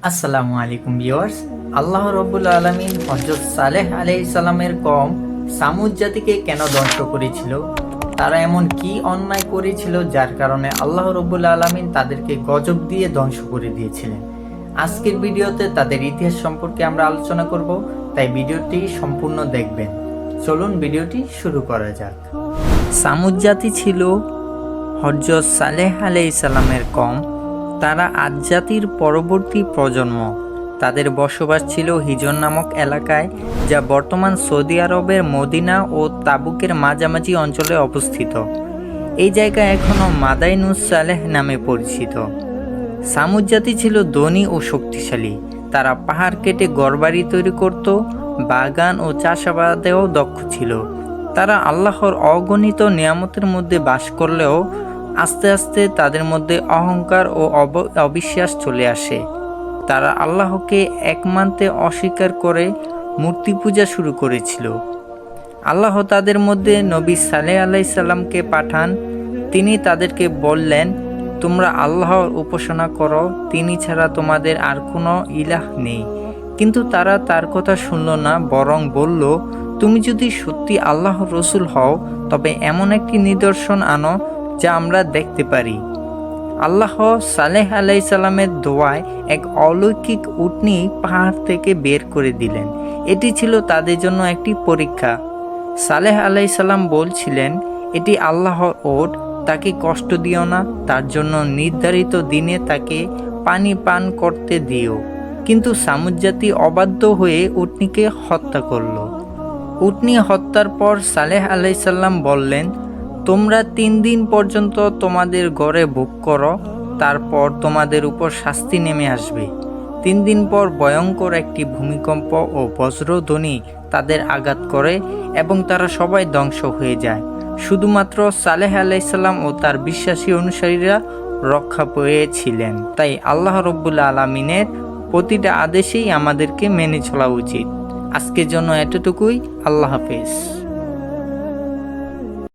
আসসালামু আলাইকুম ভিউয়ার্স। আল্লাহ রাব্বুল আলামিন হযরত সালেহ আলাইহিস সালামের কওম সামুদ জাতিকে কেন ধ্বংস করেছিল, তারা এমন কি অন্যায় করেছিল যার কারণে আল্লাহ রাব্বুল আলামিন তাদেরকে গজব দিয়ে ধ্বংস করে দিয়েছিলেন। আজকের ভিডিওতে তাদের ইতিহাস সম্পর্কে আমরা আলোচনা করব, তাই ভিডিওটি সম্পূর্ণ দেখবেন। চলুন ভিডিওটি শুরু করা যাক। সামুদ জাতি ছিল হযরত সালেহ আলাইহিস সালামের কওম। তারা আদ জাতির পরবর্তী প্রজন্ম। তাদের বসবাস ছিল হিজন নামক এলাকায়, যা বর্তমান সৌদি আরবের মদিনা ও তাবুকের মাঝামাঝি অঞ্চলে অবস্থিত। এই জায়গা এখনও মাদাইনুস সালেহ নামে পরিচিত। সামুদ জাতি ছিল ধনী ও শক্তিশালী। তারা পাহাড় কেটে ঘরবাড়ি তৈরি করত, বাগান ও চাষাবাদেও দক্ষ ছিল। তারা আল্লাহর অগণিত নিয়ামতের মধ্যে বাস করলেও আস্তে আস্তে তাদের মধ্যে অহংকার ও অবিশ্বাস চলে আসে। তারা আল্লাহকে এক মানতে অস্বীকার করে মূর্তি পূজা শুরু করেছিল। আল্লাহ তাদের মধ্যে নবী সালেহ আলাইহিস সালামকে পাঠান। তিনি তাদেরকে বললেন, তোমরা আল্লাহর উপাসনা করো, তিনি ছাড়া তোমাদের আর কোনো ইলাহ নেই। কিন্তু তারা তার কথা শুনল না, বরং বলল, তুমি যদি সত্যি আল্লাহর রসুল হও তবে এমন একটি নিদর্শন আনো যা আমরা দেখতে পারি। আল্লাহ সালেহ আলাইহিস সালামের দোয়ায় এক অলৌকিক উটনী পাহাড় থেকে বের করে দিলেন। এটি ছিল তাদের জন্য একটি পরীক্ষা। সালেহ আলাইহিস সালাম বলছিলেন, এটি আল্লাহর ওট, তাকে কষ্ট দিও না, তার জন্য নির্ধারিত দিনে তাকে পানি পান করতে দিও। কিন্তু সামুদ জাতি অবাধ্য হয়ে উটনীকে হত্যা করল। উটনী হত্যার পর সালেহ আলাইহিস সালাম বললেন, তোমরা 3 দিন পর্যন্ত তোমাদের ঘরে ভোগ করো, তারপর তোমাদের উপর শাস্তি নেমে আসবে। 3 দিন পর ভয়ঙ্কর একটি ভূমিকম্প ও বজ্রধ্বনি তাদের আঘাত করে এবং তারা সবাই ধ্বংস হয়ে যায়। শুধুমাত্র সালেহ আলাইহিস সালাম ও তার বিশ্বাসী অনুসারীরা রক্ষা পেয়েছিলেন। তাই আল্লাহ রাব্বুল আলামিনের প্রতিটা আদেশেই আমাদেরকে মেনে চলা উচিত। আজকের জন্য এতটুকুই। আল্লাহ হাফেজ।